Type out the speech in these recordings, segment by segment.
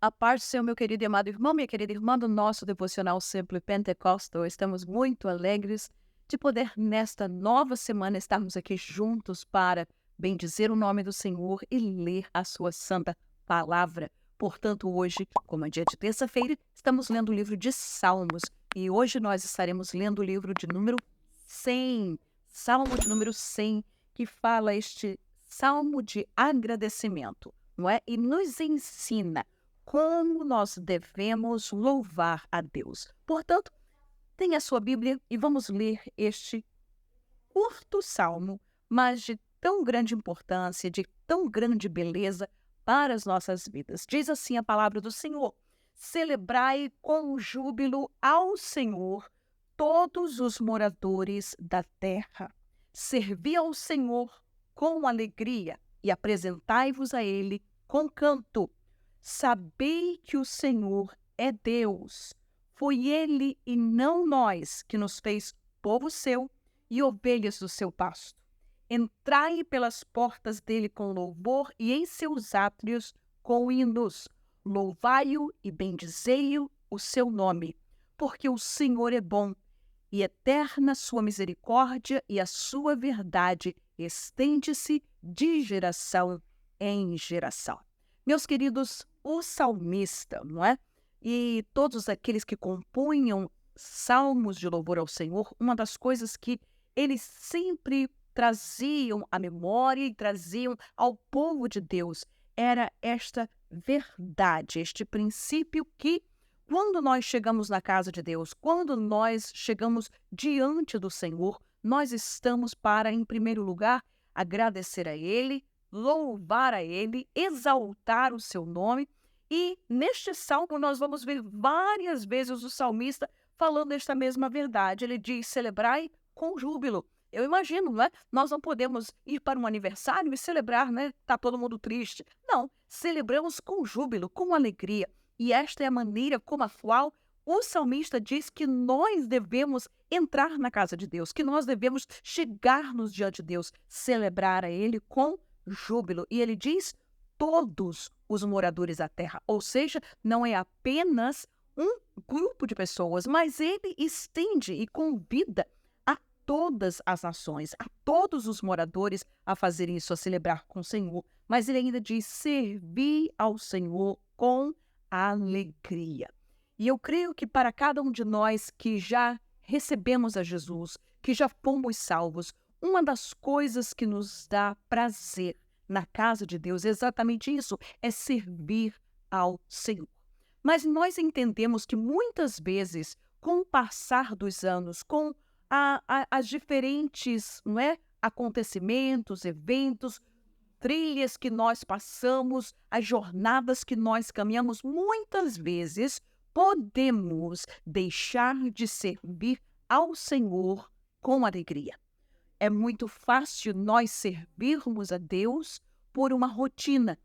A paz do Senhor, meu querido e amado irmão, minha querida irmã, do nosso devocional Sempre Pentecostal. Estamos muito alegres de poder, nesta nova semana, estarmos aqui juntos para bendizer o nome do Senhor e ler a sua santa palavra. Portanto, hoje, como é dia de terça-feira, estamos lendo o livro de Salmos. E hoje nós estaremos lendo o livro de número 100, Salmo de número 100, que fala este salmo de agradecimento, não é? E nos ensina como nós devemos louvar a Deus. Portanto, tenha a sua Bíblia e vamos ler este curto salmo, mas de tão grande importância, de tão grande beleza para as nossas vidas. Diz assim a palavra do Senhor: celebrai com júbilo ao Senhor todos os moradores da terra. Servi ao Senhor com alegria e apresentai-vos a Ele com canto. Sabei que o Senhor é Deus. Foi Ele e não nós que nos fez povo seu e ovelhas do seu pasto. Entrai pelas portas dele com louvor e em seus átrios com hinos. Louvai-o e bendizei-o o seu nome, porque o Senhor é bom e eterna sua misericórdia e a sua verdade estende-se de geração em geração. Meus queridos, o salmista, não é? E todos aqueles que compunham salmos de louvor ao Senhor, uma das coisas que eles sempre traziam à memória e traziam ao povo de Deus era esta verdade, este princípio que, quando nós chegamos na casa de Deus, quando nós chegamos diante do Senhor, nós estamos para, em primeiro lugar, agradecer a Ele, louvar a Ele, exaltar o seu nome. E neste salmo nós vamos ver várias vezes o salmista falando esta mesma verdade. Ele diz: celebrai com júbilo. Eu imagino, não é? Nós não podemos ir para um aniversário e celebrar, né? Tá todo mundo triste. Não, celebramos com júbilo, com alegria. E esta é a maneira como a qual o salmista diz que nós devemos entrar na casa de Deus, que nós devemos chegar-nos diante de Deus, celebrar a Ele com júbilo. E ele diz: todos os moradores da terra, ou seja, não é apenas um grupo de pessoas, mas ele estende e convida a todas as nações, a todos os moradores a fazerem isso, a celebrar com o Senhor. Mas ele ainda diz: servir ao Senhor com alegria. E eu creio que para cada um de nós que já recebemos a Jesus, que já fomos salvos, uma das coisas que nos dá prazer na casa de Deus é exatamente isso, é servir ao Senhor. Mas nós entendemos que muitas vezes, com o passar dos anos, com as diferentes, não é, acontecimentos, eventos, trilhas que nós passamos, as jornadas que nós caminhamos, muitas vezes podemos deixar de servir ao Senhor com alegria. É muito fácil nós servirmos a Deus por uma rotina,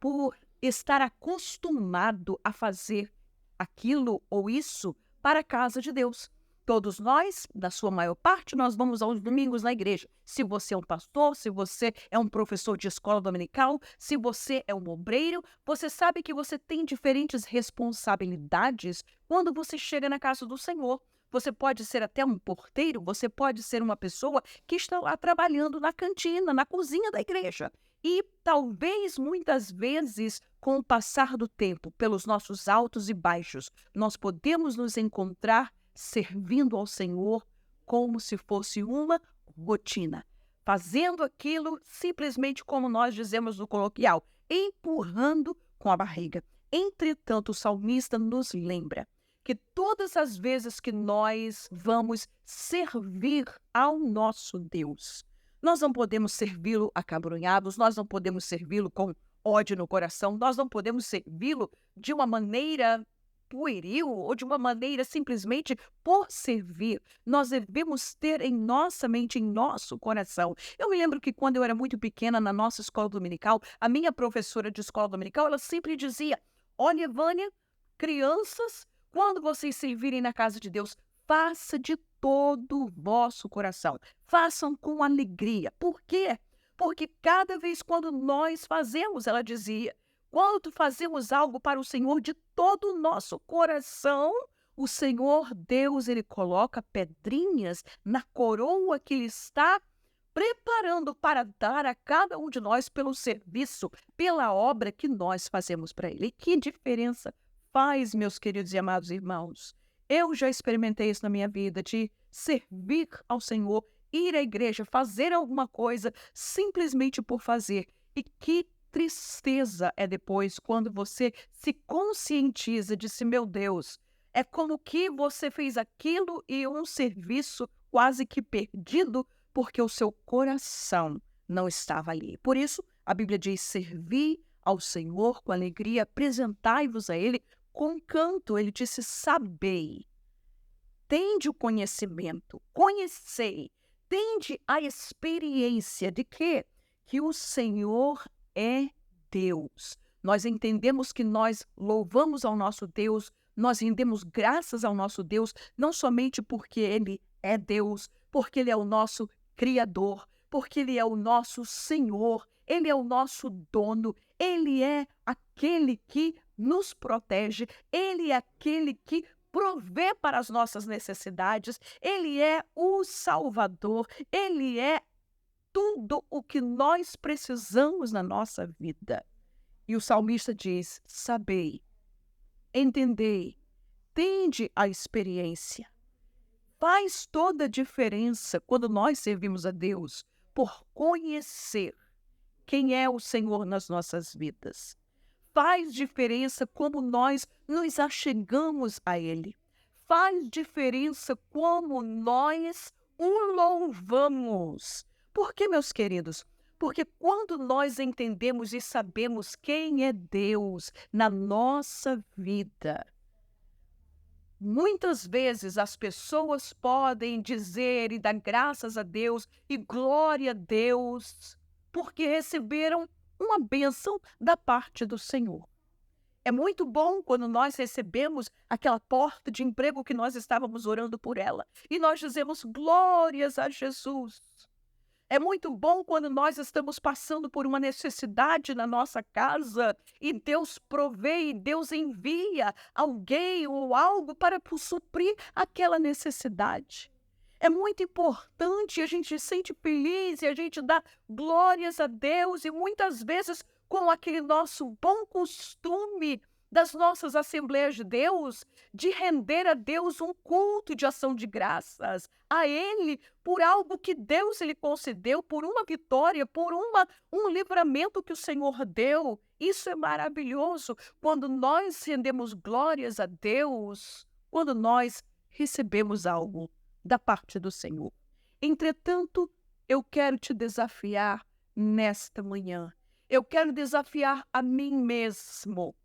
por estar acostumado a fazer aquilo ou isso para a casa de Deus. Todos nós, na sua maior parte, nós vamos aos domingos na igreja. Se você é um pastor, se você é um professor de escola dominical, se você é um obreiro, você sabe que você tem diferentes responsabilidades quando você chega na casa do Senhor. Você pode ser até um porteiro, você pode ser uma pessoa que está lá trabalhando na cantina, na cozinha da igreja. E talvez muitas vezes, com o passar do tempo, pelos nossos altos e baixos, nós podemos nos encontrar servindo ao Senhor como se fosse uma rotina, fazendo aquilo simplesmente como nós dizemos no coloquial, empurrando com a barriga. Entretanto, o salmista nos lembra que todas as vezes que nós vamos servir ao nosso Deus, nós não podemos servi-lo acabrunhados, nós não podemos servi-lo com ódio no coração, nós não podemos servi-lo de uma maneira pueril ou de uma maneira simplesmente por servir. Nós devemos ter em nossa mente, em nosso coração. Eu me lembro que quando eu era muito pequena, na nossa escola dominical, a minha professora de escola dominical, ela sempre dizia: olha, Vânia, crianças, quando vocês servirem na casa de Deus, faça de todo o vosso coração. Façam com alegria. Por quê? Porque cada vez quando nós fazemos, ela dizia, quando fazemos algo para o Senhor de todo o nosso coração, o Senhor Deus, ele coloca pedrinhas na coroa que ele está preparando para dar a cada um de nós pelo serviço, pela obra que nós fazemos para ele. E que diferença faz, meus queridos e amados irmãos? Eu já experimentei isso na minha vida, de servir ao Senhor, ir à igreja, fazer alguma coisa simplesmente por fazer. E que tristeza é depois quando você se conscientiza de si, meu Deus, é como que você fez aquilo e um serviço quase que perdido porque o seu coração não estava ali. Por isso, a Bíblia diz: servi ao Senhor com alegria, apresentai-vos a Ele com canto. Ele disse: sabei, tende o conhecimento, conhecei, tende a experiência de quê? Que o Senhor é Deus. Nós entendemos que nós louvamos ao nosso Deus, nós rendemos graças ao nosso Deus, não somente porque Ele é Deus, porque Ele é o nosso Criador, porque Ele é o nosso Senhor, Ele é o nosso dono, Ele é aquele que nos protege, Ele é aquele que provê para as nossas necessidades, Ele é o Salvador, Ele é tudo o que nós precisamos na nossa vida. E o salmista diz: sabei, entendei, tende a experiência. Faz toda a diferença quando nós servimos a Deus por conhecer quem é o Senhor nas nossas vidas. Faz diferença como nós nos achegamos a Ele. Faz diferença como nós o louvamos. Por quê, meus queridos? Porque quando nós entendemos e sabemos quem é Deus na nossa vida, muitas vezes as pessoas podem dizer e dar graças a Deus e glória a Deus, porque receberam uma bênção da parte do Senhor. É muito bom quando nós recebemos aquela porta de emprego que nós estávamos orando por ela e nós dizemos glórias a Jesus. É muito bom quando nós estamos passando por uma necessidade na nossa casa e Deus provê e Deus envia alguém ou algo para suprir aquela necessidade. É muito importante, a gente se sente feliz e a gente dá glórias a Deus e muitas vezes com aquele nosso bom costume das nossas Assembleias de Deus, de render a Deus um culto de ação de graças, a Ele por algo que Deus lhe concedeu, por uma vitória, por um livramento que o Senhor deu. Isso é maravilhoso quando nós rendemos glórias a Deus, quando nós recebemos algo da parte do Senhor. Entretanto, eu quero te desafiar nesta manhã. Eu quero desafiar a mim mesmo,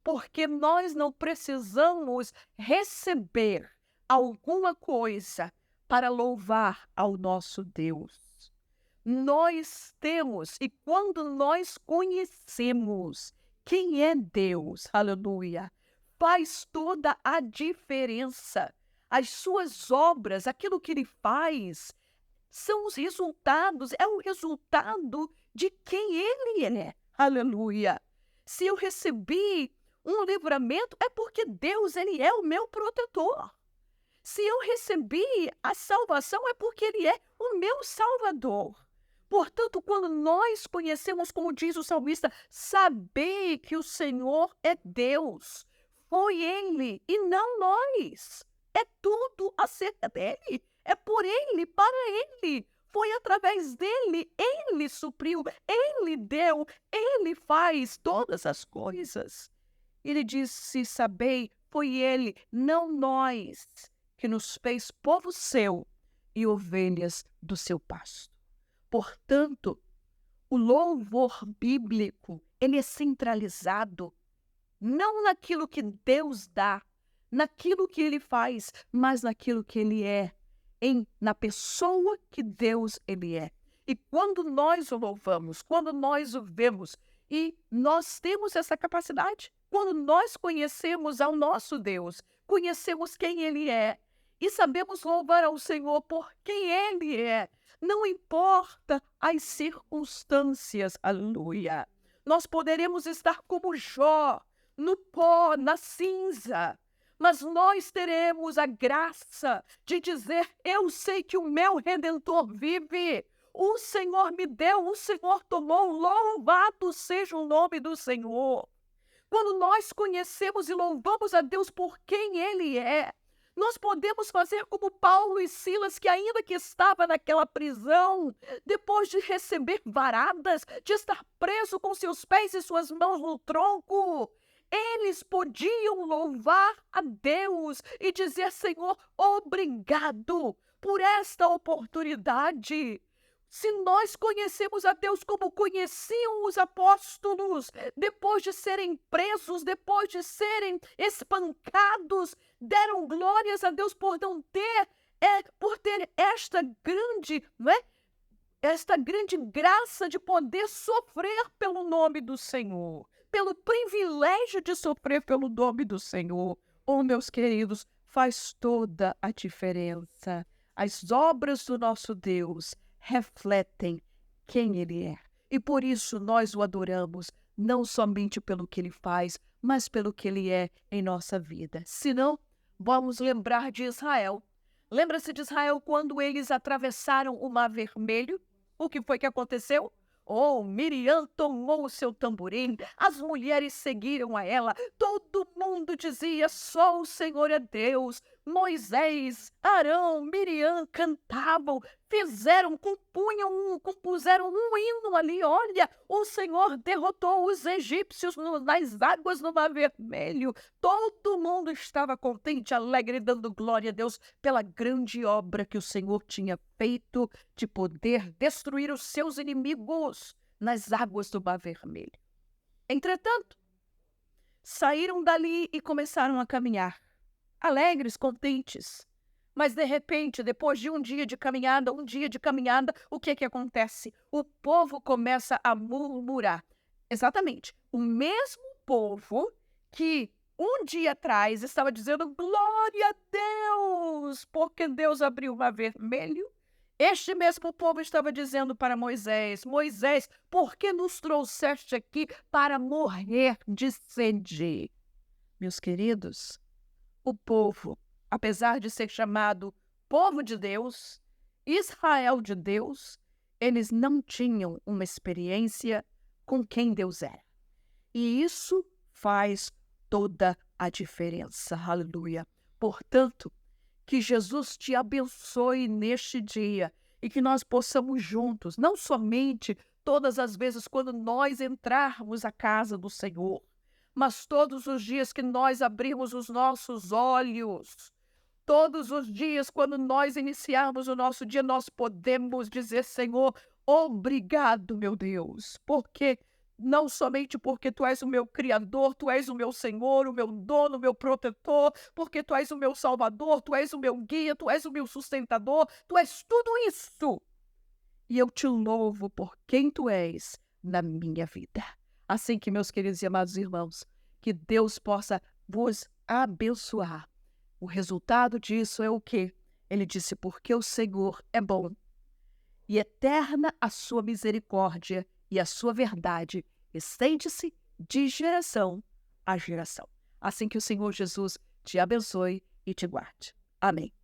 porque nós não precisamos receber alguma coisa para louvar ao nosso Deus. Nós temos, e quando nós conhecemos quem é Deus, aleluia, faz toda a diferença. As suas obras, aquilo que Ele faz, são os resultados, é o resultado de quem Ele é, aleluia. Se eu recebi um livramento, é porque Deus, Ele é o meu protetor. Se eu recebi a salvação, é porque Ele é o meu Salvador. Portanto, quando nós conhecemos, como diz o salmista, saber que o Senhor é Deus, foi Ele e não nós. É tudo acerca dEle, é por Ele, para Ele. Foi através dEle, Ele supriu, Ele deu, Ele faz todas as coisas. Ele disse: sabei, foi Ele, não nós, que nos fez povo seu e ovelhas do seu pasto. Portanto, o louvor bíblico, ele é centralizado não naquilo que Deus dá, naquilo que Ele faz, mas naquilo que Ele é, na pessoa que Deus Ele é. E quando nós o louvamos, quando nós o vemos, e nós temos essa capacidade, quando nós conhecemos ao nosso Deus, conhecemos quem Ele é, e sabemos louvar ao Senhor por quem Ele é, não importa as circunstâncias, aleluia. Nós poderemos estar como Jó, no pó, na cinza, mas nós teremos a graça de dizer: eu sei que o meu Redentor vive. O Senhor me deu, o Senhor tomou, louvado seja o nome do Senhor. Quando nós conhecemos e louvamos a Deus por quem Ele é, nós podemos fazer como Paulo e Silas, que ainda que estava naquela prisão, depois de receber varadas, de estar preso com seus pés e suas mãos no tronco, eles podiam louvar a Deus e dizer: Senhor, obrigado por esta oportunidade. Se nós conhecemos a Deus como conheciam os apóstolos, depois de serem presos, depois de serem espancados, deram glórias a Deus por não ter, por ter esta grande, não é? Esta grande graça de poder sofrer pelo nome do Senhor, pelo privilégio de sofrer pelo nome do Senhor. Oh, meus queridos, faz toda a diferença. As obras do nosso Deus refletem quem Ele é. E por isso nós o adoramos, não somente pelo que Ele faz, mas pelo que Ele é em nossa vida. Senão, vamos lembrar de Israel. Lembra-se de Israel quando eles atravessaram o Mar Vermelho? O que foi que aconteceu? Oh, Miriam tomou o seu tamborim, as mulheres seguiram a ela, todo mundo dizia: só o Senhor é Deus. Moisés, Arão, Miriam cantavam, compuseram um hino ali. Olha, o Senhor derrotou os egípcios nas águas do Mar Vermelho. Todo mundo estava contente, alegre, dando glória a Deus pela grande obra que o Senhor tinha feito de poder destruir os seus inimigos nas águas do Mar Vermelho. Entretanto, saíram dali e começaram a caminhar, alegres, contentes. Mas, de repente, depois de um dia de caminhada, o que acontece? O povo começa a murmurar. Exatamente. O mesmo povo que um dia atrás estava dizendo: glória a Deus, porque Deus abriu o Mar Vermelho. Este mesmo povo estava dizendo para Moisés: Moisés, por que nos trouxeste aqui para morrer de sede? Meus queridos, o povo, apesar de ser chamado povo de Deus, Israel de Deus, eles não tinham uma experiência com quem Deus era. E isso faz toda a diferença. Aleluia. Portanto, que Jesus te abençoe neste dia e que nós possamos juntos, não somente todas as vezes quando nós entrarmos à casa do Senhor, mas todos os dias que nós abrirmos os nossos olhos, todos os dias quando nós iniciarmos o nosso dia, nós podemos dizer: Senhor, obrigado, meu Deus, porque não somente porque Tu és o meu Criador, Tu és o meu Senhor, o meu dono, o meu protetor, porque Tu és o meu Salvador, Tu és o meu guia, Tu és o meu sustentador, Tu és tudo isso. E eu Te louvo por quem Tu és na minha vida. Assim que, meus queridos e amados irmãos, que Deus possa vos abençoar. O resultado disso é o quê? Ele disse: porque o Senhor é bom e eterna a sua misericórdia e a sua verdade estende-se de geração a geração. Assim que o Senhor Jesus te abençoe e te guarde. Amém.